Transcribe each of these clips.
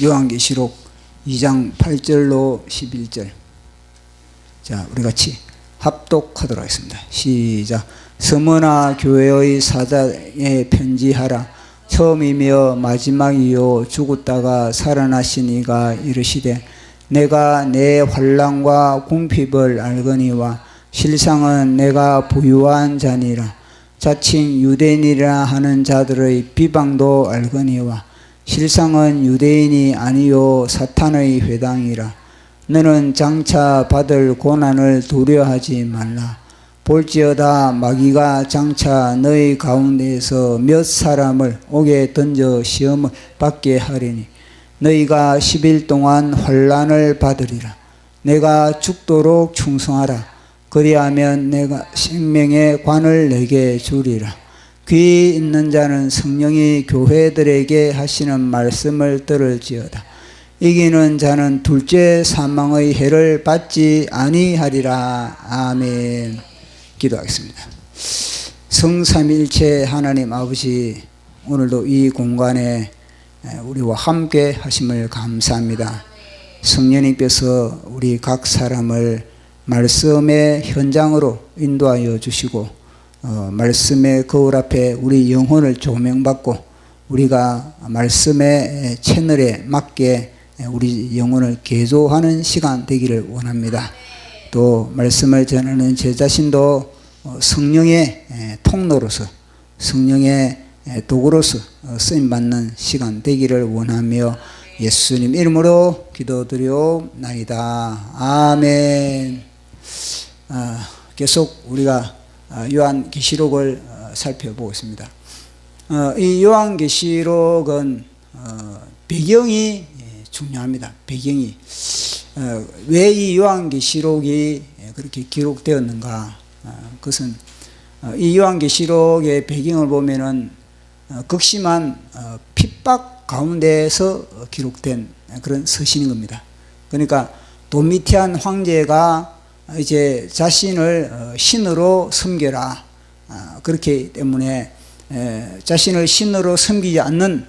요한계시록 2장 8절로 11절. 자, 우리 같이 합독하도록 하겠습니다. 시작. 스무나 교회의 사자에 편지하라. 처음이며 마지막이요 죽었다가 살아나신 이가 이르시되 내가 내 환난과 궁핍을 알거니와 실상은 내가 부유한 자니라. 자칭 유대인이라 하는 자들의 비방도 알거니와 실상은 유대인이 아니요 사탄의 회당이라. 너는 장차 받을 고난을 두려워하지 말라. 볼지어다 마귀가 장차 너희 가운데에서 몇 사람을 옥에 던져 시험을 받게 하리니 너희가 10일 동안 환난을 받으리라. 내가 죽도록 충성하라. 그리하면 내가 생명의 관을 내게 주리라. 귀 있는 자는 성령이 교회들에게 하시는 말씀을 들을지어다. 이기는 자는 둘째 사망의 해를 받지 아니하리라. 아멘. 기도하겠습니다. 성삼일체 하나님 아버지, 오늘도 이 공간에 우리와 함께 하심을 감사합니다. 성령님께서 우리 각 사람을 말씀의 현장으로 인도하여 주시고 말씀의 거울 앞에 우리 영혼을 조명받고 우리가 말씀의 채널에 맞게 우리 영혼을 개조하는 시간 되기를 원합니다. 또 말씀을 전하는 제 자신도 성령의 통로로서 성령의 도구로서 쓰임받는 시간 되기를 원하며 예수님 이름으로 기도드리옵나이다. 아멘. 계속 우리가 요한계시록을 살펴보고 있습니다. 이 요한계시록은 배경이 중요합니다. 배경이 왜 이 요한계시록이 그렇게 기록되었는가? 그것은 이 요한계시록의 배경을 보면은 극심한 핍박 가운데에서 기록된 그런 서신인 겁니다. 그러니까 도미티안 황제가 이제 자신을 신으로 섬겨라. 그렇기 때문에 자신을 신으로 섬기지 않는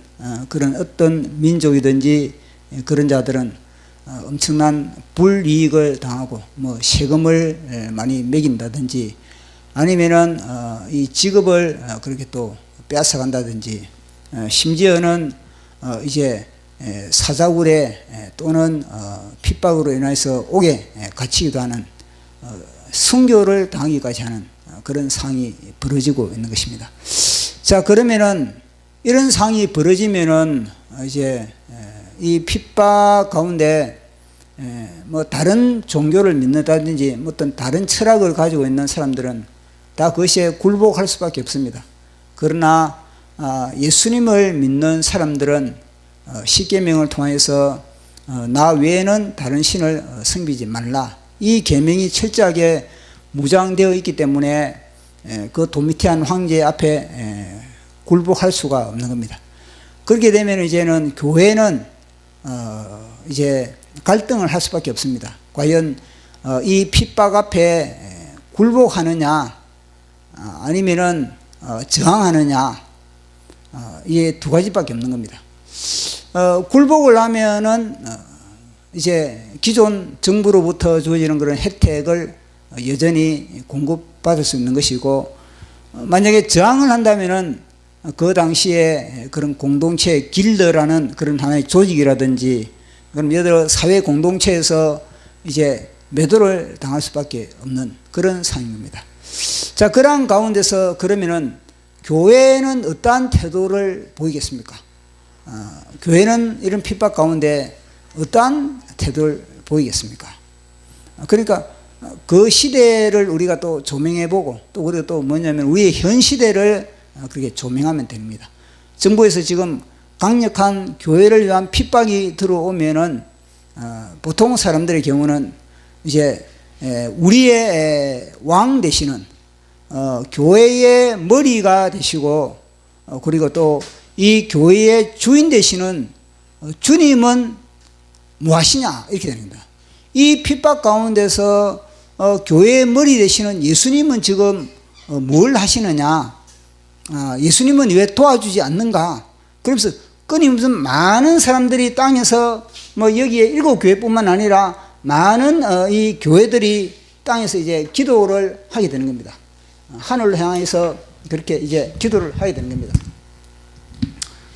그런 어떤 민족이든지 그런 자들은 엄청난 불이익을 당하고 뭐 세금을 많이 매긴다든지 아니면은 이 직업을 그렇게 또 빼앗아간다든지 심지어는 이제 사자굴에 또는 핍박으로 인해서 옥에 갇히기도 하는 순교를 당하기까지 하는 그런 상황이 벌어지고 있는 것입니다. 자, 그러면은 이런 상황이 벌어지면은 이제 이 핍박 가운데 뭐 다른 종교를 믿는다든지 뭐 어떤 다른 철학을 가지고 있는 사람들은 다 그것에 굴복할 수밖에 없습니다. 그러나 예수님을 믿는 사람들은 십계명을 통해서 나 외에는 다른 신을 섬기지 말라. 이 계명이 철저하게 무장되어 있기 때문에 그 도미티안 황제 앞에 굴복할 수가 없는 겁니다. 그렇게 되면 이제는 교회는 이제 갈등을 할 수밖에 없습니다. 과연 이 핍박 앞에 굴복하느냐 아니면은 저항하느냐, 이게 두 가지밖에 없는 겁니다. 굴복을 하면은 이제 기존 정부로부터 주어지는 그런 혜택을 여전히 공급받을 수 있는 것이고, 만약에 저항을 한다면은 그 당시에 그런 공동체 길드라는 그런 하나의 조직이라든지, 그럼 예를 들어 사회 공동체에서 이제 매도를 당할 수밖에 없는 그런 상황입니다. 자, 그러한 가운데서 그러면은 교회는 어떠한 태도를 보이겠습니까? 교회는 이런 핍박 가운데 어떠한 태도를 보이겠습니까? 그러니까 그 시대를 우리가 또 조명해보고, 또 우리가 또 뭐냐면 우리의 현 시대를 그렇게 조명하면 됩니다. 정부에서 지금 강력한 교회를 위한 핍박이 들어오면은 보통 사람들의 경우는 이제 우리의 왕 되시는 교회의 머리가 되시고, 그리고 또 이 교회의 주인 되시는 주님은 무엇이냐 이렇게 됩니다. 이 핍박 가운데서 교회의 머리 되시는 예수님은 지금 뭘 하시느냐, 예수님은 왜 도와주지 않는가. 그러면서 끊임없이 많은 사람들이 땅에서 뭐 여기에 7교회뿐만 아니라 많은 이 교회들이 땅에서 이제 기도를 하게 되는 겁니다. 하늘로 향해서 그렇게 이제 기도를 하게 되는 겁니다.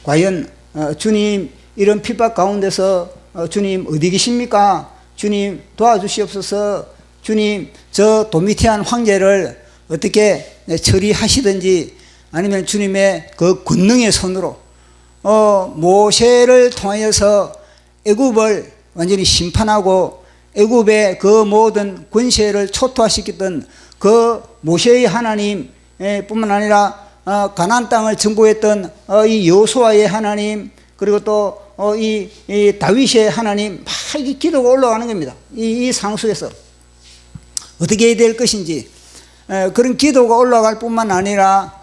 과연 주님 이런 핍박 가운데서 주님 어디 계십니까? 주님 도와주시옵소서. 주님 저 도미티안 황제를 어떻게 처리하시든지, 아니면 주님의 그 권능의 손으로 모세를 통하여서 애굽을 완전히 심판하고 애굽의 그 모든 권세를 초토화시켰던 그 모세의 하나님 뿐만 아니라 가나안 땅을 정복했던 이 여호수아의 하나님, 그리고 또 이 다윗의 하나님, 막 이게 기도가 올라가는 겁니다. 이 상수에서 어떻게 해야 될 것인지, 그런 기도가 올라갈 뿐만 아니라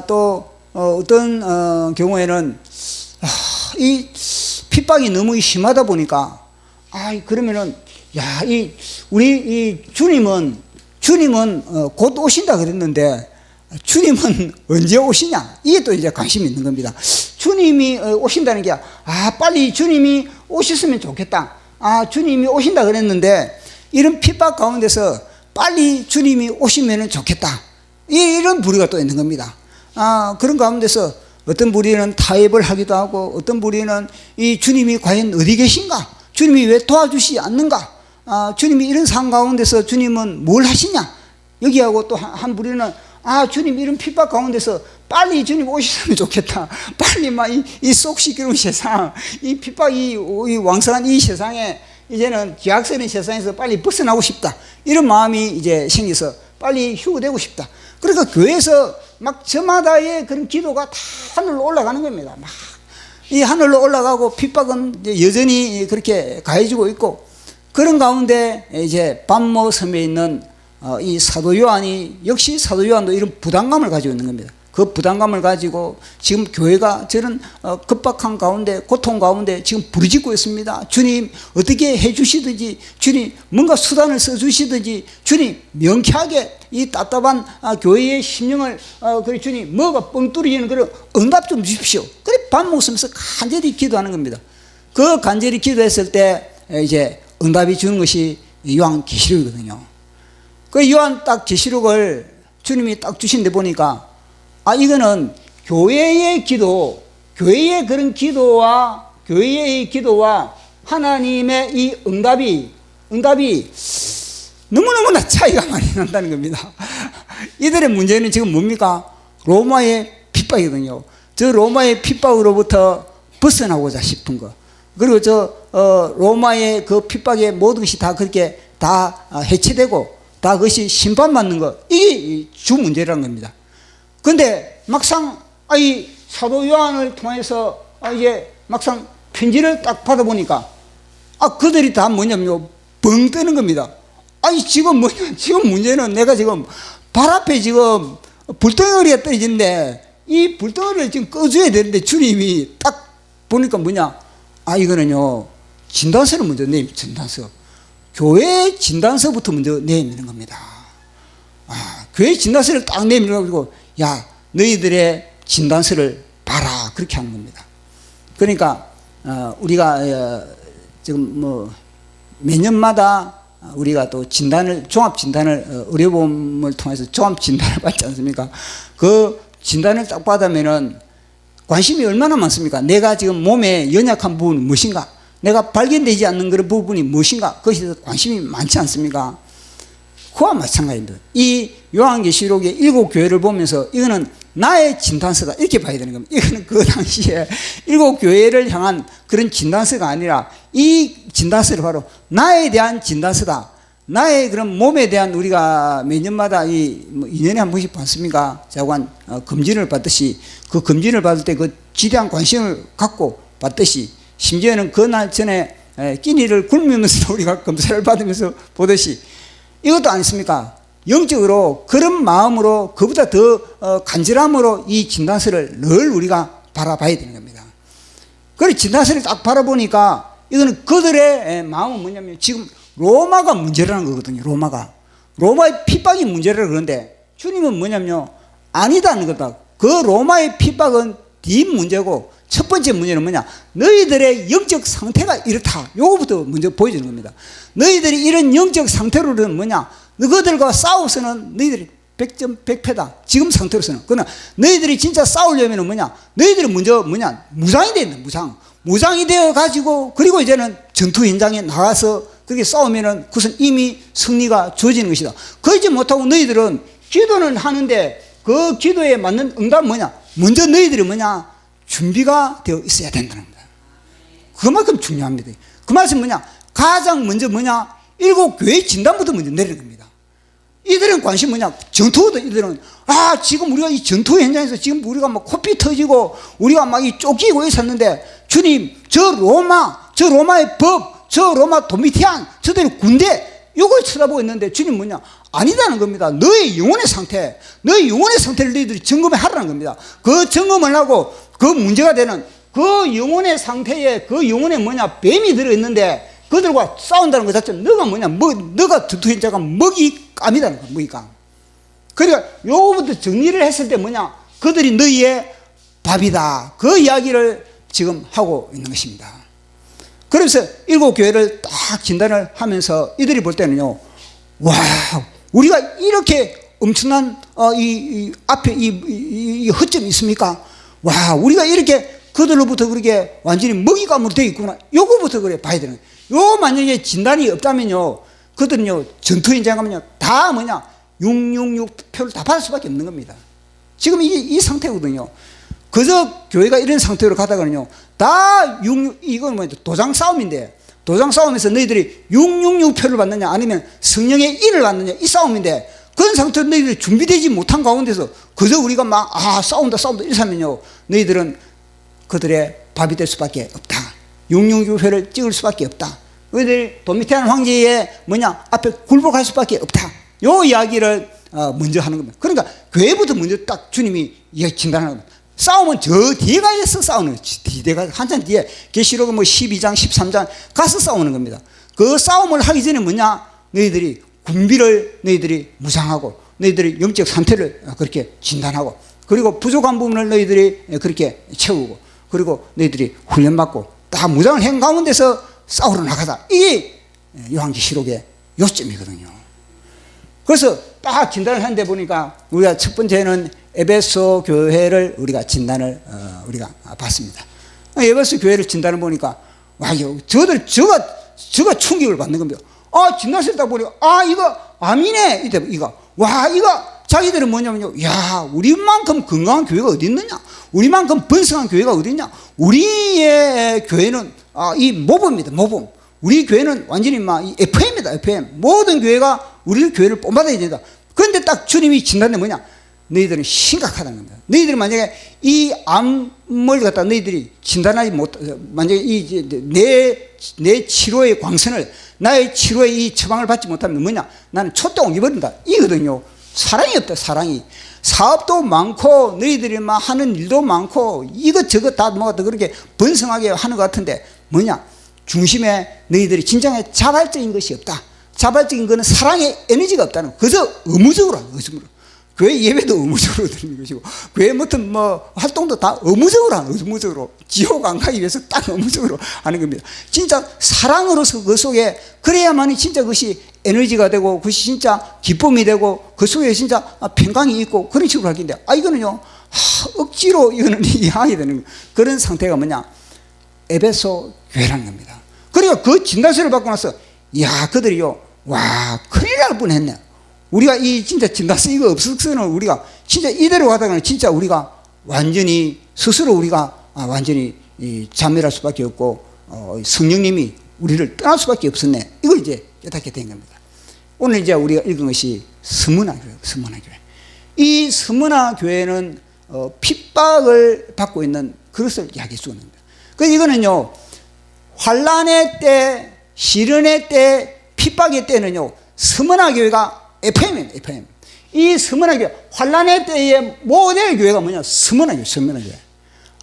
또 어떤 경우에는 이 핍박이 너무 심하다 보니까 그러면은 우리 이 주님은 곧 오신다 그랬는데 주님은 언제 오시냐, 이게 또 이제 관심이 있는 겁니다. 주님이 오신다는 게 빨리 주님이 오셨으면 좋겠다. 주님이 오신다 그랬는데 이런 핍박 가운데서 빨리 주님이 오시면 좋겠다, 이런 부류가 또 있는 겁니다. 그런 가운데서 어떤 부류는 타협을 하기도 하고, 어떤 부류는 이 주님이 과연 어디 계신가, 주님이 왜 도와주시지 않는가, 주님이 이런 상황 가운데서 주님은 뭘 하시냐, 여기하고 또 한 부류는 주님 이런 핍박 가운데서 빨리 주님 오셨으면 좋겠다, 빨리 막 이 속 시끄러운 세상, 이 핍박이 이 왕성한 이 세상에 이제는 기약스러운 세상에서 빨리 벗어나고 싶다, 이런 마음이 이제 생겨서 빨리 휴거되고 싶다. 그러니까 교회에서 막 저마다의 그런 기도가 다 하늘로 올라가는 겁니다. 막 이 하늘로 올라가고 핍박은 이제 여전히 그렇게 가해지고 있고, 그런 가운데 이제 반모 섬에 있는 이 사도 요한이, 역시 사도 요한도 이런 부담감을 가지고 있는 겁니다. 그 부담감을 가지고 지금 교회가 저런 급박한 가운데, 고통 가운데 지금 부르짖고 있습니다. 주님 어떻게 해주시든지, 주님 뭔가 수단을 써주시든지, 주님 명쾌하게 이 답답한 교회의 심령을 그래 주님 뭐가 뻥 뚫리는 그런 응답 좀 주십시오. 그래 반목섬에서 간절히 기도하는 겁니다. 그 간절히 기도했을 때 이제 응답이 주는 것이 요한계시록이거든요. 그 요한 딱 계시록을 주님이 딱 주신 데 보니까 이거는 교회의 기도, 교회의 그런 기도와 교회의 기도와 하나님의 이 응답이 너무너무나 차이가 많이 난다는 겁니다. 이들의 문제는 지금 뭡니까? 로마의 핍박이거든요. 저 로마의 핍박으로부터 벗어나고자 싶은 거, 그리고 저 로마의 그 핍박의 모든 것이 다 그렇게 다 해체되고 다 그것이 심판받는 거, 이게 주 문제라는 겁니다. 근데 막상 이 사도 요한을 통해서 이제 막상 편지를 딱 받아보니까 그들이 다 뭐냐면요, 벙 뜨는 겁니다. 지금 뭐냐, 지금 문제는 내가 지금 발 앞에 지금 불덩어리가 떨어지는데 이 불덩어리를 지금 꺼줘야 되는데 주님이 딱 보니까 뭐냐, 이거는요 진단서를 먼저 내립니다. 진단서, 교회 진단서부터 먼저 내미는 겁니다. 교회 진단서를 딱 내밀어가지고 야 너희들의 진단서를 봐라, 그렇게 하는 겁니다. 그러니까 우리가 지금 뭐 매년마다 우리가 또 진단을, 종합 진단을, 의료보험을 통해서 종합 진단을 받지 않습니까? 그 진단을 딱 받으면은 관심이 얼마나 많습니까? 내가 지금 몸에 연약한 부분은 무엇인가, 내가 발견되지 않는 그런 부분이 무엇인가, 그것에 관심이 많지 않습니까? 그와 마찬가지입니다. 이 요한계시록의 7교회를 보면서 이거는 나의 진단서다, 이렇게 봐야 되는 겁니다. 이거는 그 당시에 7교회를 향한 그런 진단서가 아니라 이 진단서를 바로 나에 대한 진단서다. 나의 그런 몸에 대한, 우리가 매년마다 2년에 한 번씩 받습니까? 자관 검진을 받듯이, 그 검진을 받을 때 그 지대한 관심을 갖고 받듯이, 심지어는 그날 전에 끼니를 굶으면서 우리가 검사를 받으면서 보듯이, 이것도 아니습니까? 영적으로 그런 마음으로, 그보다 더 간절함으로 이 진단서를 늘 우리가 바라봐야 되는 겁니다. 그래서 진단서를 딱 바라보니까 이거는 그들의 마음은 뭐냐면 지금 로마가 문제라는 거거든요. 로마의 핍박이 문제라 그러는데 주님은 뭐냐면요, 아니다는 거다. 그 로마의 핍박은 뒷 문제고 첫 번째 문제는 뭐냐? 너희들의 영적 상태가 이렇다. 요거부터 먼저 보여주는 겁니다. 너희들이 이런 영적 상태로는 뭐냐? 너희들과 싸워서는 너희들이 100점 100패다. 지금 상태로서는. 그러나 너희들이 진짜 싸우려면 뭐냐? 너희들이 먼저 뭐냐? 무장이 되어 있는 무장. 무장이 되어 가지고 그리고 이제는 전투 현장에 나가서 그렇게 싸우면은 그것은 이미 승리가 주어지는 것이다. 그러지 못하고 너희들은 기도는 하는데 그 기도에 맞는 응답은 뭐냐? 먼저 너희들이 뭐냐? 준비가 되어 있어야 된다는 겁니다. 그만큼 중요합니다. 그 말씀 뭐냐? 가장 먼저 뭐냐? 7교회 진단부터 먼저 내리는 겁니다. 이들은 관심 뭐냐? 전투거든. 이들은 지금 우리가 이 전투 현장에서 지금 우리가 막 코피 터지고 우리가 막 이 쫓기고 있었는데 주님, 저 로마의 법, 저 로마 도미티안, 저들의 군대 이걸 쳐다보고 있는데 주님 뭐냐? 아니다는 겁니다. 너의 영혼의 상태를 너희들이 점검해 하라는 겁니다. 그 점검을 하고 그 문제가 되는 그 영혼의 상태에 그 영혼에 뭐냐? 뱀이 들어있는데 그들과 싸운다는 것 자체는 너가 뭐냐? 너가 전투 자가 먹이감이라는 거야, 먹이감. 그러니까 요거부터 정리를 했을 때 뭐냐? 그들이 너희의 밥이다. 그 이야기를 지금 하고 있는 것입니다. 그래서 7교회를 딱 진단을 하면서 이들이 볼 때는요, 와, 우리가 이렇게 엄청난 이 앞에 이 허점이 있습니까? 와, 우리가 이렇게 그들로부터 그렇게 완전히 먹이감으로 되어 있구나. 요거부터 그래 봐야 되는 거예요. 요 만약에 진단이 없다면요, 그들은요 전투 현장 가면요 다 뭐냐 666표를 다 받을 수밖에 없는 겁니다. 지금 이 상태거든요. 그저 교회가 이런 상태로 가다가는요 다 이건 뭐 도장 싸움인데, 도장 싸움에서 너희들이 666표를 받느냐 아니면 성령의 일을 받느냐 이 싸움인데, 그런 상태로 너희들이 준비되지 못한 가운데서 그저 우리가 막 싸운다 이러면요 너희들은 그들의 밥이 될 수밖에 없다. 666표를 찍을 수밖에 없다. 너희들이 도미티안 황제의 뭐냐 앞에 굴복할 수밖에 없다. 요 이야기를 먼저 하는 겁니다. 그러니까 교회부터 먼저 딱 주님이 진단하는 겁니다. 싸움은 저 뒤에 가서 싸우는 거지. 뒤에 한참 뒤에 계시록 12장 13장 가서 싸우는 겁니다. 그 싸움을 하기 전에 뭐냐, 너희들이 군비를 너희들이 무장하고 너희들이 영적 상태를 그렇게 진단하고 그리고 부족한 부분을 너희들이 그렇게 채우고 그리고 너희들이 훈련받고 다 무장을 한 가운데서 싸우러 나가다. 이게 요한계시록의 요점이거든요. 그래서 딱 진단을 하는데 보니까 우리가 첫 번째는 에베소 교회를 우리가 진단을 우리가 봤습니다. 에베소 교회를 진단을 보니까 저가 충격을 받는 겁니다. 진단을 딱 보니까 이거 아미네 이거 자기들은 뭐냐면요, 우리만큼 건강한 교회가 어디 있느냐, 우리만큼 번성한 교회가 어디 있냐, 우리의 교회는 이 모범입니다. 모범. 우리 교회는 완전히 이 FM이다. FM. 모든 교회가 우리 교회를 본받아야 된다. 그런데 딱 주님이 진단은 뭐냐, 너희들은 심각하다는 겁니다. 너희들이 만약에 이 암을 갖다 너희들이 진단하지 만약에 내 치료의 광선을, 나의 치료의 이 처방을 받지 못하면 뭐냐, 나는 촛대옹 입어버린다 이거든요. 사랑이 없다. 사랑이. 사업도 많고 너희들이 하는 일도 많고 이것저것 다 그렇게 번성하게 하는 것 같은데 뭐냐, 중심에 너희들이 진정한 자발적인 것이 없다. 자발적인 것은 사랑의 에너지가 없다는 거. 그저 의무적으로 하는 거죠. 교회 예배도 의무적으로 드리는 것이고 교회 무슨 활동도 다 의무적으로 지옥 안 가기 위해서 딱 의무적으로 하는 겁니다. 진짜 사랑으로서 그 속에 그래야만이 진짜 그것이 에너지가 되고 그것이 진짜 기쁨이 되고 그 속에 진짜 평강이 있고 그런 식으로 할 텐데 이거는요 억지로 이거는 이해하게 되는 그런 상태가 뭐냐, 에베소 교회라는 겁니다. 그러니까 그 진단서를 받고 나서 그들이요 큰일 날 뻔했네. 우리가 이 진짜 진단서 이거 없었으면 우리가 진짜 이대로 가다가는 진짜 우리가 완전히 스스로 우리가 완전히 자멸할 수밖에 없고 성령님이 우리를 떠날 수밖에 없었네. 이걸 이제 깨닫게 된 겁니다. 오늘 이제 우리가 읽은 것이 스무나 교회, 스무나 교회. 이 스무나 교회는 핍박을 받고 있는 그것을 이야기해 주는 겁니다. 그래서 이거는요 환난의 때, 시련의 때, 핍박의 때는요 스무나 교회가 FM입니다. FM. 이 스무나 교회, 환난의 때의 모델 교회가 뭐냐, 스무나 교회, 스무나 교회.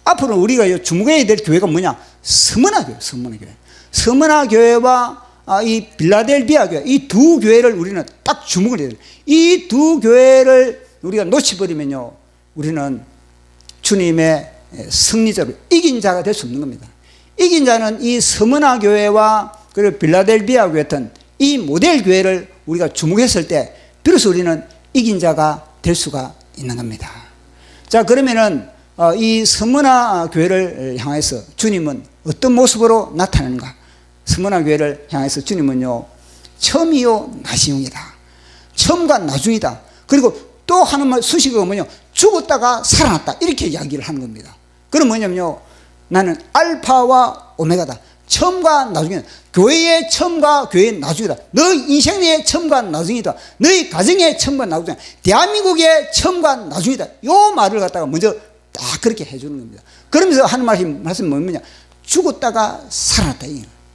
앞으로 우리가 주목해야 될 교회가 뭐냐, 스무나 교회, 스무나 교회. 스무나 교회와 이 빌라델비아 교회, 이 두 교회를 우리는 딱 주목을 해야 돼요. 이 두 교회를 우리가 놓쳐버리면요 우리는 주님의 승리자로 이긴 자가 될 수 없는 겁니다. 이긴 자는 이 스무나 교회와 그리고 빌라델비아 교회 같은 이 모델 교회를 우리가 주목했을 때 비로소 우리는 이긴 자가 될 수가 있는 겁니다. 자, 그러면은 이 스무나 교회를 향해서 주님은 어떤 모습으로 나타나는가? 스무나 교회를 향해서 주님은요, 처음이요 나중이다. 처음과 나중이다. 그리고 또 하는 말 수식어가 뭐냐? 죽었다가 살아났다. 이렇게 이야기를 하는 겁니다. 그럼 뭐냐면요, 나는 알파와 오메가다. 처음과 나중이다. 교회의 처음과 교회의 나중이다. 너희 인생의 처음과 나중이다. 너희 가정의 처음과 나중이다. 대한민국의 처음과 나중이다. 요 말을 갖다가 먼저 딱 그렇게 해주는 겁니다. 그러면서 하는 말씀이 뭐냐? 죽었다가 살아났다.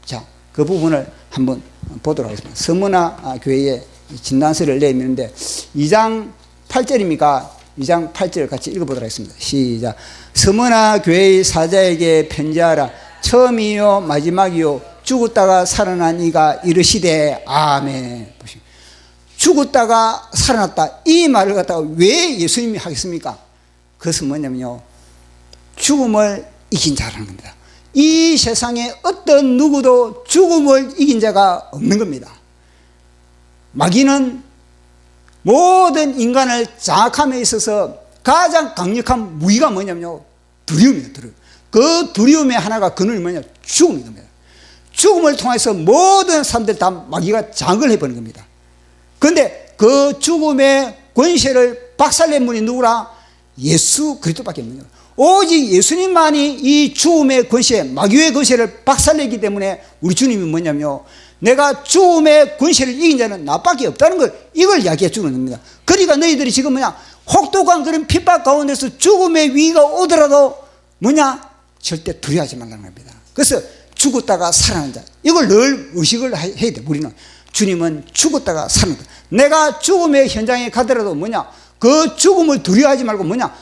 자, 그 부분을 한번 보도록 하겠습니다. 스무나 교회의 진단서를 내미는데 2장 8절입니까? 2장 8절 같이 읽어보도록 하겠습니다. 시작. 스무나 교회의 사자에게 편지하라. 처음이요 마지막이요 죽었다가 살아난 이가 이르시되 아멘. 죽었다가 살아났다. 이 말을 갖다가 왜 예수님이 하겠습니까? 그것은 뭐냐면요, 죽음을 이긴 자라는 겁니다. 이 세상에 어떤 누구도 죽음을 이긴 자가 없는 겁니다. 마귀는 모든 인간을 장악함에 있어서 가장 강력한 무기가 뭐냐면요, 두려움이에요. 두려움. 그 두려움의 하나가 그늘이 뭐냐? 죽음인 겁니다. 죽음을 통해서 모든 사람들 다 마귀가 장악을 해버린 겁니다. 그런데 그 죽음의 권세를 박살낸 분이 누구라? 예수 그리스도밖에 없는 거예요. 오직 예수님만이 이 죽음의 권세, 마귀의 권세를 박살내기 때문에 우리 주님이 뭐냐면요, 내가 죽음의 권세를 이긴 자는 나밖에 없다는 걸, 이걸 이야기해 주는 겁니다. 그러니까 너희들이 지금 뭐냐, 혹독한 그런 핍박 가운데서 죽음의 위기가 오더라도 뭐냐, 절대 두려워하지 말라는 겁니다. 그래서 죽었다가 살아난 자, 이걸 늘 의식을 해야 돼. 우리는 주님은 죽었다가 살아난다. 내가 죽음의 현장에 가더라도 뭐냐, 그 죽음을 두려워하지 말고 뭐냐,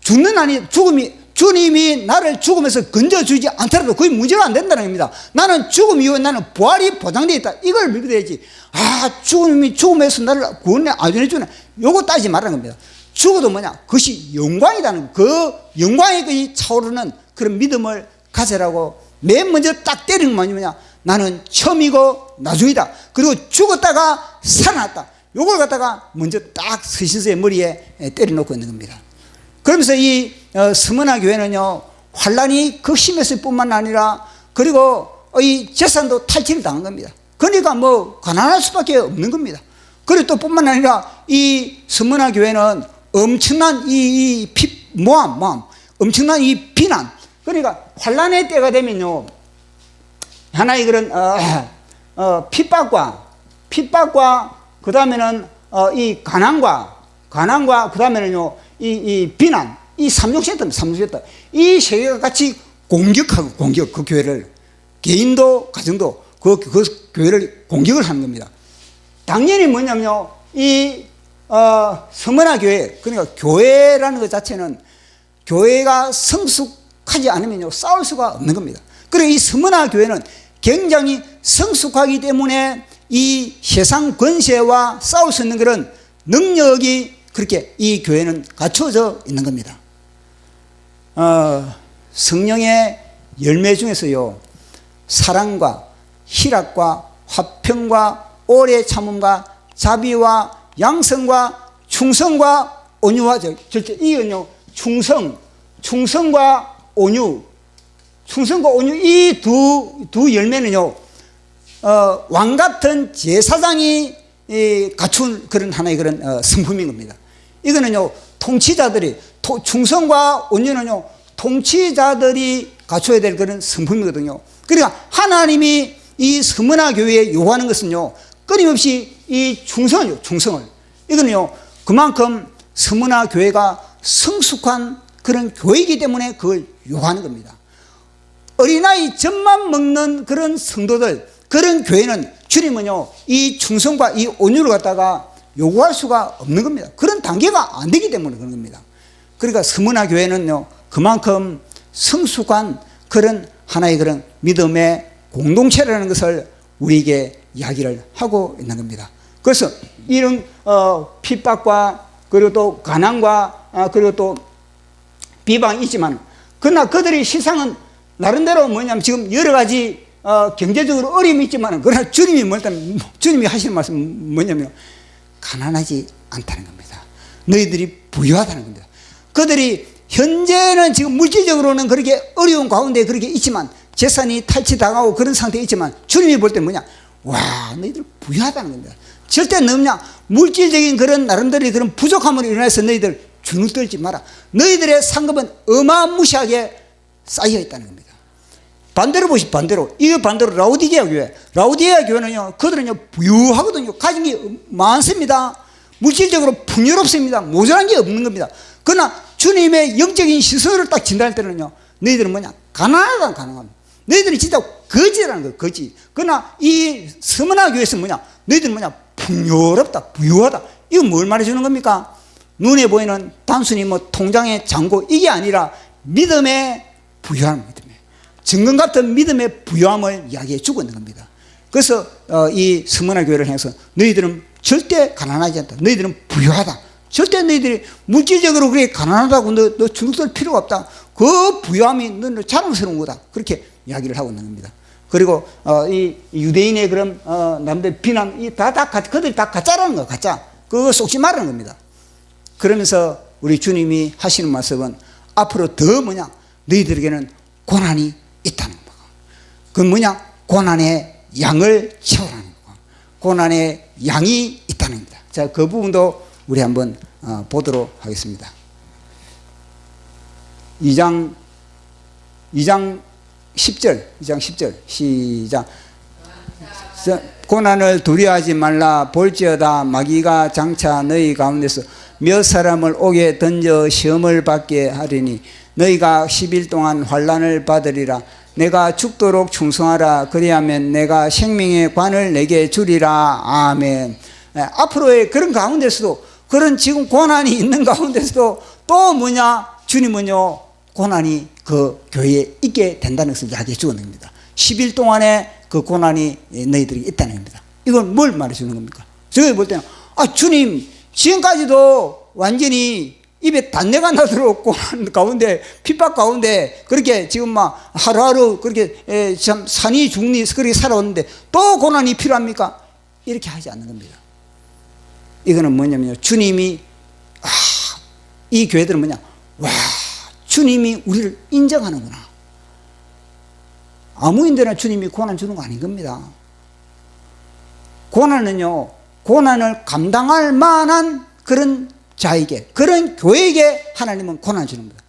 죽는 아니 죽음이, 주님이 나를 죽음에서 건져주지 않더라도 그게 문제가 안 된다는 겁니다. 나는 죽음 이후에 나는 부활이 보장되어 있다. 이걸 믿게 되지. 아, 주님이 죽음에서 나를 구원해 안전해 주네. 요거 따지지 말라는 겁니다. 죽어도 뭐냐, 그것이 영광이라는, 그 영광이 차오르는 그런 믿음을 가져라고 맨 먼저 딱 때리는 말이 뭐냐, 나는 처음이고 나중이다. 그리고 죽었다가 살아났다. 요걸 갖다가 먼저 딱 스신스의 머리에 때려놓고 있는 겁니다. 그러면서 이 스무나 교회는요, 환란이 극심했을 뿐만 아니라 그리고 이 재산도 탈취를 당한 겁니다. 그러니까 뭐 가난할 수밖에 없는 겁니다. 그리고 또 뿐만 아니라 이 스무나 교회는 엄청난 모함, 엄청난 이 비난. 그러니까 환란의 때가 되면요, 하나의 그런 핍박과 그 다음에는 이 가난과 그 다음에는요 이 비난, 이 삼중세트입니다. 이 세 개가 같이 공격, 그 교회를, 개인도 가정도 그 교회를 공격을 하는 겁니다. 당연히 뭐냐면요, 이 스무나 교회, 그러니까 교회라는 것 자체는 교회가 성숙하지 않으면요 싸울 수가 없는 겁니다. 그리고 이 스무나 교회는 굉장히 성숙하기 때문에 이 세상 권세와 싸울 수 있는 그런 능력이 그렇게 이 교회는 갖춰져 있는 겁니다. 성령의 열매 중에서요, 사랑과 희락과 화평과 오래 참음과 자비와 양성과 충성과 온유와 절제, 이건요 충성과 온유 이 두 열매는요 왕 같은 제사장이 갖춘 그런 하나의 그런 성품인 겁니다. 이거는요 통치자들이, 충성과 온유는요 통치자들이 갖춰야 될 그런 성품이거든요. 그러니까 하나님이 이 스무나 교회에 요구하는 것은요 끊임없이 이 충성을, 이거는요 그만큼 스무나 교회가 성숙한 그런 교회이기 때문에 그걸 요구하는 겁니다. 어린아이 젖만 먹는 그런 성도들, 그런 교회는 주님은요 이 충성과 이 온유를 갖다가 요구할 수가 없는 겁니다. 그런 단계가 안 되기 때문에 그런 겁니다. 그러니까 스무나 교회는요 그만큼 성숙한 그런 하나의 그런 믿음의 공동체라는 것을 우리에게 이야기를 하고 있는 겁니다. 그래서 이런 핍박과 그리고 또 가난과 그리고 또 비방이 있지만 그러나 그들이 실상은 나름대로 뭐냐면 지금 여러 가지 경제적으로 어려움이 있지만, 그러나 주님이 하시는 말씀은 뭐냐면 가난하지 않다는 겁니다. 너희들이 부유하다는 겁니다. 그들이 현재는 지금 물질적으로는 그렇게 어려운 가운데 그렇게 있지만, 재산이 탈취당하고 그런 상태에 있지만, 주님이 볼 때 뭐냐, 와, 너희들 부유하다는 겁니다. 절대 너무냐 물질적인 그런 나름대로 그런 부족함으로 인해서 너희들 주눅들지 마라. 너희들의 상급은 어마무시하게 쌓여 있다는 겁니다. 반대로 보시, 반대로 라오디게아 교회는요, 그들은요 부유하거든요. 가진 게 많습니다. 물질적으로 풍요롭습니다. 모자란 게 없는 겁니다. 그러나 주님의 영적인 시설을 딱 진단할 때는요, 너희들은 뭐냐, 가난합니다. 너희들은 진짜 거지라는 거예요, 거지. 그러나 이 스무나 교회에서 뭐냐, 너희들은 뭐냐, 풍요롭다, 부유하다. 이거 뭘 말해주는 겁니까? 눈에 보이는 단순히 뭐 통장의 잔고, 이게 아니라 믿음의 부유함, 정금 같은 믿음의 부유함을 이야기해 주고 있는 겁니다. 그래서 이 스무나 교회를 향해서 너희들은 절대 가난하지 않다. 너희들은 부유하다. 절대 너희들이 물질적으로 그렇게 가난하다고 너 주눅들 필요가 없다. 그 부유함이 너는 자랑스러운 거다. 그렇게 이야기를 하고 있는 겁니다. 그리고 이 유대인의 그런 남들 비난, 그들이 다 가짜라는 거, 가짜. 그거 속지 말라는 겁니다. 그러면서 우리 주님이 하시는 말씀은 앞으로 더 뭐냐, 너희들에게는 고난이 있다는 거. 그건 뭐냐, 고난의 양을 채우라는 거. 고난의 양이 있다는 겁니다. 자, 그 부분도 우리 한번 보도록 하겠습니다. 2장 10절 시작. 고난을 두려워하지 말라. 볼지어다 마귀가 장차 너희 가운데서 몇 사람을 옥에 던져 시험을 받게 하리니 너희가 10일 동안 환난을 받으리라. 내가 죽도록 충성하라. 그리하면 내가 생명의 관을 내게 주리라. 아멘. 앞으로의 그런 가운데서도, 그런 지금 고난이 있는 가운데서도 또 뭐냐, 주님은요 고난이 그 교회에 있게 된다는 것을 이야기해 주는 겁니다. 10일 동안에 그 고난이 너희들이 있다는 겁니다. 이건 뭘 말해주는 겁니까? 저희 볼 때는 주님 지금까지도 완전히 입에 단내가 나도록 고난 가운데, 핍박 가운데 그렇게 지금 막 하루하루 그렇게 참 산이 죽니 그렇게 살아왔는데 또 고난이 필요합니까? 이렇게 하지 않는 겁니다. 이거는 뭐냐면요, 주님이 이 교회들은 뭐냐, 와, 주님이 우리를 인정하는구나. 아무인데나 주님이 고난 주는 거 아닌 겁니다. 고난은요, 고난을 감당할 만한 그런 자에게, 그런 교회에게 하나님은 고난을 주는 겁니다.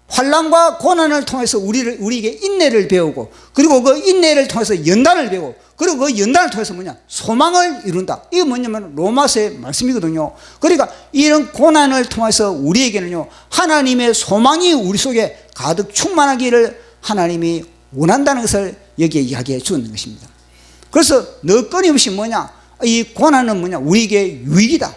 환난과 고난을 통해서 우리에게 인내를 배우고, 그리고 그 인내를 통해서 연단을 배우고, 그리고 그 연단을 통해서 뭐냐, 소망을 이룬다. 이게 뭐냐면 로마서의 말씀이거든요. 그러니까 이런 고난을 통해서 우리에게는요, 하나님의 소망이 우리 속에 가득 충만하기를 하나님이 원한다는 것을 여기에 이야기해 주는 것입니다. 그래서 너 끊임없이 뭐냐, 이 고난은 뭐냐, 우리에게 유익이다.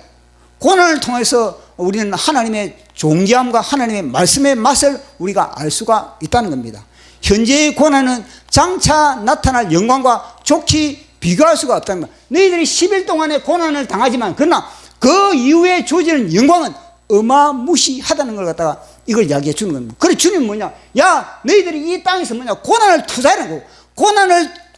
고난을 통해서 우리는 하나님의 존귀함과 하나님의 말씀의 맛을 우리가 알 수가 있다는 겁니다. 현재의 고난은 장차 나타날 영광과 좋게 비교할 수가 없다는 겁니다. 너희들이 10일 동안의 고난을 당하지만, 그러나 그 이후에 주어지는 영광은 어마무시하다는 걸 갖다가 이걸 이야기해 주는 겁니다. 그래, 주님은 뭐냐, 야, 너희들이 이 땅에서 뭐냐, 고난을 투자하는 거고,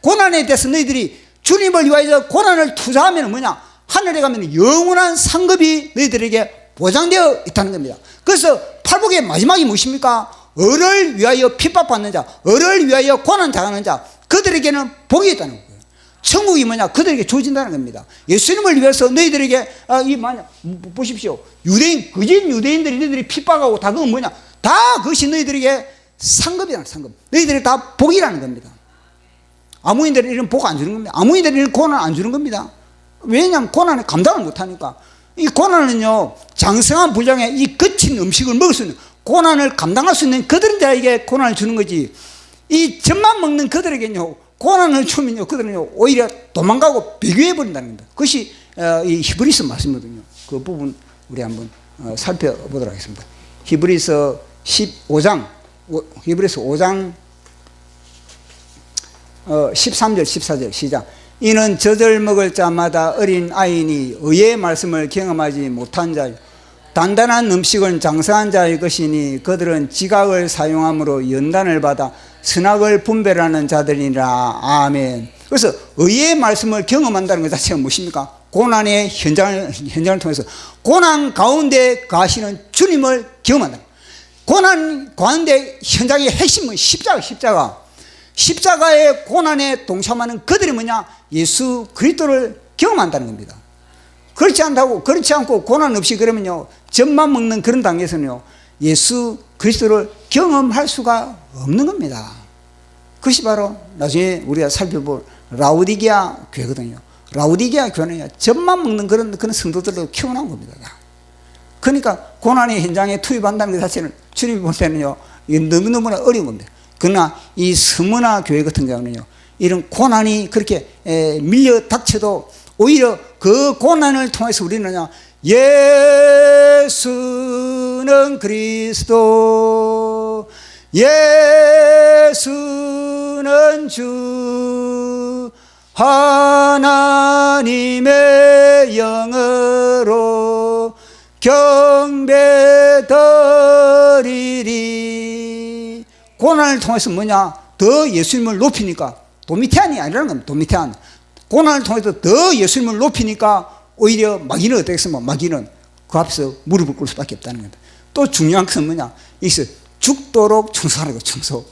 고난에 대해서 너희들이 주님을 위하여 고난을 투자하면 뭐냐, 하늘에 가면 영원한 상급이 너희들에게 보장되어 있다는 겁니다. 그래서 팔복의 마지막이 무엇입니까? 을을 위하여 핍박받는 자, 을을 위하여 고난당하는 자, 그들에게는 복이 있다는 거예요. 천국이 뭐냐, 그들에게 주어진다는 겁니다. 예수님을 위해서 너희들에게 보십시오, 거짓 유대인들이 너희들이 핍박하고 다 그건 뭐냐, 다 그것이 너희들에게 상급이라는, 상급, 너희들에게 다 복이라는 겁니다. 아무인들은 이런 복 안 주는 겁니다. 아무인들은 이런 고난 안 주는 겁니다. 왜냐하면 고난을 감당을 못하니까. 이 고난은요, 장성한 분량의 이 거친 음식을 먹을 수 있는, 고난을 감당할 수 있는 그들에게 고난을 주는 거지, 이 젖만 먹는 그들에게는요, 고난을 주면요, 그들은요 오히려 도망가고 비교해 버린다는 겁니다. 그것이 이 히브리서 말씀이거든요. 그 부분 우리 한번 살펴보도록 하겠습니다. 히브리서 15장 13절 14절 시작. 이는 젖을 먹을 자마다 어린 아이니 의의 말씀을 경험하지 못한 자요 단단한 음식은 장사한 자의 것이니 그들은 지각을 사용함으로 연단을 받아 선악을 분별하는 자들이라. 아멘. 그래서 의의 말씀을 경험한다는 것 자체가 무엇입니까? 고난의 현장을 통해서 고난 가운데 가시는 주님을 경험한다. 고난 가운데 현장의 핵심은 십자가의 고난에 동참하는 그들이 뭐냐? 예수 그리스도를 경험한다는 겁니다. 그렇지 않고 고난 없이 그러면요, 젖만 먹는 그런 당에서는요, 예수 그리스도를 경험할 수가 없는 겁니다. 그것이 바로 나중에 우리가 살펴볼 라오디게아 교회거든요. 라오디게아 교회는 젖만 먹는 그런 성도들로 키워나온 겁니다. 그러니까 고난의 현장에 투입한다는 것 자체는 주님이 볼 때는요, 너무너무나 어려운 겁니다. 그러나 이 스무나 교회 같은 경우는요, 이런 고난이 그렇게 밀려 닥쳐도 오히려 그 고난을 통해서 우리는요, 예수는 그리스도, 예수는 주, 하나님의 영으로 경배드리리. 고난을 통해서 뭐냐? 더 예수님을 높이니까, 도미테안이 아니라는 겁니다. 도미테안. 고난을 통해서 더 예수님을 높이니까 오히려 마귀는 어떻겠습니까? 마귀는 그 앞에서 무릎을 꿇을 수밖에 없다는 겁니다. 또 중요한 것은 뭐냐? 이것을 죽도록 충성하는 거예요. 충성.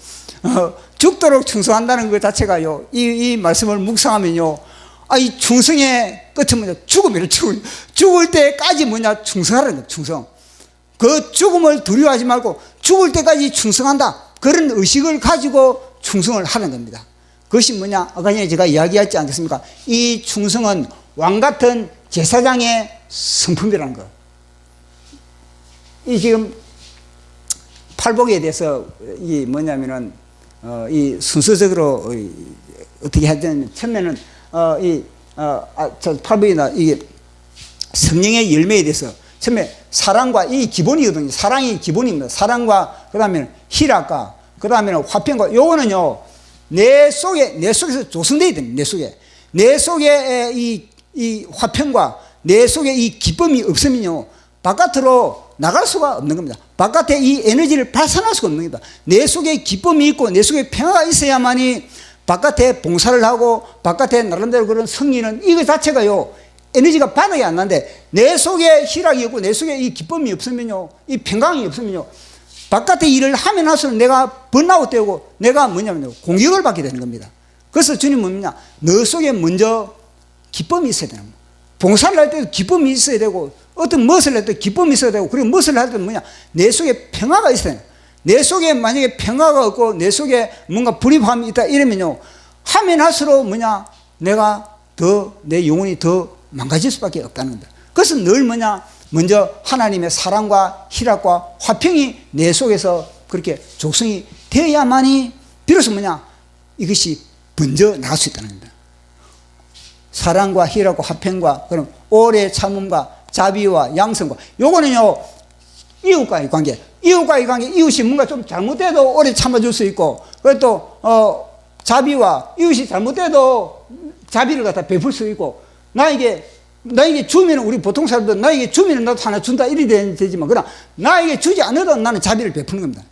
죽도록 충성한다는 것 자체가요, 이 말씀을 묵상하면요, 이 충성의 끝은 뭐냐? 죽음이에요. 죽을 때까지 뭐냐? 충성하라는 거예요. 충성. 그 죽음을 두려워하지 말고 죽을 때까지 충성한다. 그런 의식을 가지고 충성을 하는 겁니다. 그것이 뭐냐? 아까 전에 제가 이야기했지 않겠습니까? 이 충성은 왕같은 제사장의 성품이라는 거. 이 지금 팔복에 대해서 이 뭐냐면은 이 순서적으로 어떻게 하든 처음에는 저 팔복이나 이게 성령의 열매에 대해서 처음에 사랑과 이 기본이거든요. 사랑이 기본입니다. 사랑과 그다음에 희락과 그다음에는 화평과 요거는요, 내 속에서 조성되어야 됩니다. 내 속에 이 화평과 내 속에 이 기쁨이 없으면요, 바깥으로 나갈 수가 없는 겁니다. 바깥에 이 에너지를 발산할 수가 없는 겁니다. 내 속에 기쁨이 있고 내 속에 평화가 있어야만이 바깥에 봉사를 하고 바깥에 나름대로 그런 승리는 이거 자체가요, 에너지가 반응이 안 나는데 내 속에 희락이 없고 내 속에 이 기쁨이 없으면요, 이 평강이 없으면요, 바깥에 일을 하면 할수록 내가 번아웃 되고 내가 뭐냐면요, 공격을 받게 되는 겁니다. 그래서 주님은 뭐냐? 너 속에 먼저 기쁨이 있어야 되는 거예요. 봉사를 할 때도 기쁨이 있어야 되고 어떤 무엇을 할 때도 기쁨이 있어야 되고, 그리고 무엇을 할 때도 뭐냐? 내 속에 평화가 있어야 돼요. 내 속에 만약에 평화가 없고 내 속에 뭔가 불입함이 있다 이러면요, 하면 할수록 뭐냐? 내가 내 영혼이 더 망가질 수밖에 없다는 겁니다. 그래서 늘 뭐냐? 먼저 하나님의 사랑과 희락과 화평이 내 속에서 그렇게 조성이 되어야만이 비로소 뭐냐? 이것이 번져 나갈 수 있다는 겁니다. 사랑과 희락과 화평과 그럼 오래 참음과 자비와 양성과 요거는요, 이웃과의 관계. 이웃이 뭔가 좀 잘못돼도 오래 참아줄 수 있고, 그리고 또 자비와 이웃이 잘못돼도 자비를 갖다 베풀 수 있고, 나에게 주면 우리 보통 사람들 나에게 주면 나도 하나 준다 이리 되지만, 그러나 나에게 주지 않아도 나는 자비를 베푸는 겁니다.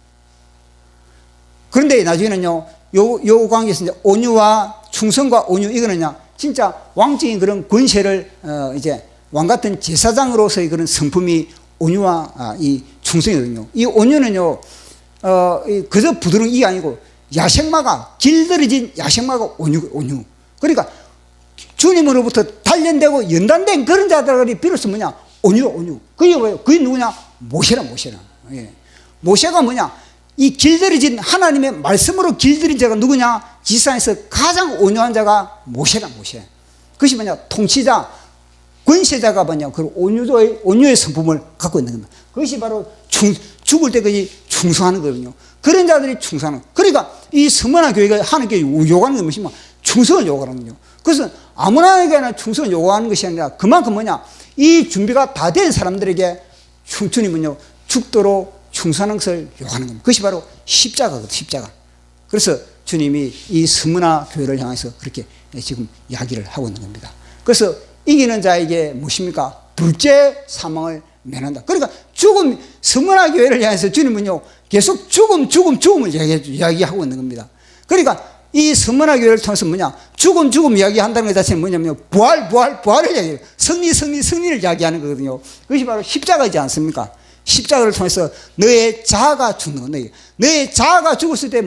그런데 나중에는요, 요 관계에서 이제 온유와 충성과 온유, 이거는요, 진짜 왕적인 그런 권세를 이제 왕 같은 제사장으로서의 그런 성품이 온유와 이 충성이거든요. 이 온유는요, 그저 부드러운 이게 아니고 야생마가, 길들여진 야생마가 온유. 그러니까 주님으로부터 단련되고 연단된 그런 자들이 비로소 뭐냐? 온유. 그게 뭐예요? 그게 누구냐? 모세라. 예. 모세가 뭐냐? 이 길들여진 하나님의 말씀으로 길들인 자가 누구냐? 지상에서 가장 온유한 자가 모세라. 그것이 뭐냐? 통치자, 권세자가 뭐냐? 그 온유의 성품을 갖고 있는 겁니다. 그것이 바로 죽을 때까지 충성하는 거거든요. 그런 자들이 충성하는 거예요. 그러니까 이 서머나 교회가 하나님께 요구하는 게 무엇이냐? 충성을 요구하는 거예요. 그래서 아무나에게나 충성을 요구하는 것이 아니라 그만큼 뭐냐? 이 준비가 다 된 사람들에게 주님은요, 죽도록 충성하는 것을 요구하는 겁니다. 그것이 바로 십자가거든요. 십자가. 그래서 주님이 이 스무나 교회를 향해서 그렇게 지금 이야기를 하고 있는 겁니다. 그래서 이기는 자에게 무엇입니까? 둘째 사망을 면한다. 그러니까 서문화 교회를 향해서 주님은요 계속 죽음을 이야기하고 있는 겁니다. 그러니까 이 서문화 교회를 통해서 죽음 이야기한다는 것 자체는 뭐냐면 부활을 이야기해요. 승리를 이야기하는 거거든요. 그것이 바로 십자가이지 않습니까? 십자가를 통해서 너의 자아가 죽는 거예요. 너의 자아가 죽었을 때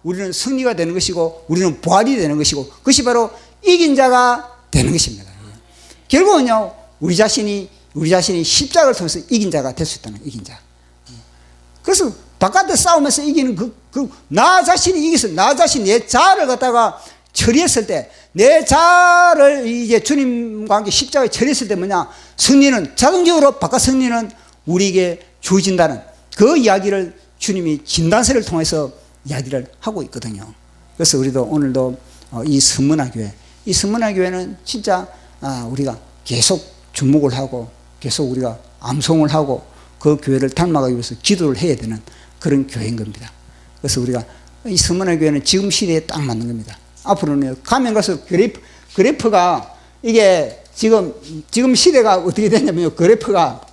우리는 승리가 되는 것이고 우리는 부활이 되는 것이고 그것이 바로 이긴 자가 되는 것입니다. 결국은요 우리 자신이 십자가를 통해서 이긴 자가 될 수 있다는 거예요. 이긴 자. 그래서 바깥에 싸우면서 이기는 나 자신이 이겨서 나 자신 내 자아를 갖다가 처리했을 때 내 자아를 이제 주님과 함께 십자가에 처리했을 때 승리는 자동적으로 바깥 승리는 우리에게 주어진다는 그 이야기를 주님이 진단서를 통해서 이야기를 하고 있거든요. 그래서 우리도 오늘도 이 서문화 교회는 진짜 우리가 계속 주목을 하고 계속 우리가 암송을 하고 그 교회를 닮아가기 위해서 기도를 해야 되는 그런 교회인 겁니다. 그래서 우리가 이 서문화 교회는 지금 시대에 딱 맞는 겁니다. 앞으로는 가면 갈수록 그래프가 이게 지금 시대가 어떻게 되냐면요. 그래프가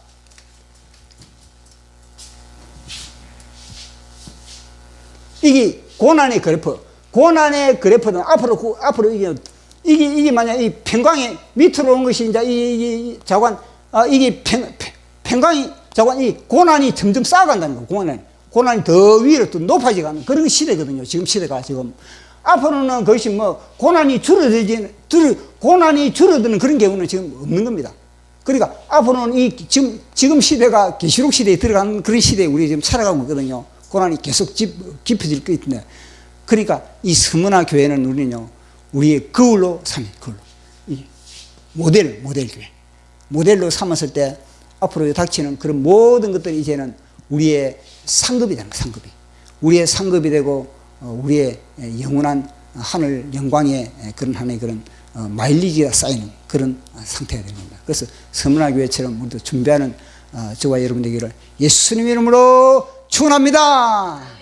이게 고난의 그래프는 앞으로 이게 만약 이 평광이 밑으로 온 것이 이제 이게 평광이 이 고난이 점점 쌓아간다는 거예요. 고난이 더 위로 또 높아지가는 그런 시대거든요. 지금 시대가 앞으로는 그것이 고난이 줄어드는 그런 경우는 지금 없는 겁니다. 그러니까 앞으로는 지금 시대가 계시록 시대에 들어가는 그런 시대에 우리 지금 살아가고 있거든요. 고난이 계속 깊어질 것 같은데. 그러니까 이 서문화 교회는 우리의 거울로 삼는 이 모델 교회. 모델로 삼았을 때 앞으로 닥치는 그런 모든 것들이 이제는 우리의 상급이 되는 거예요. 우리의 상급이 되고 우리의 영원한 하늘 영광의 그런 하나의 그런 마일리지가 쌓이는 그런 상태가 되는 겁니다. 그래서 서문화 교회처럼 우리도 준비하는 저와 여러분 되기를 예수님 이름으로 축원합니다.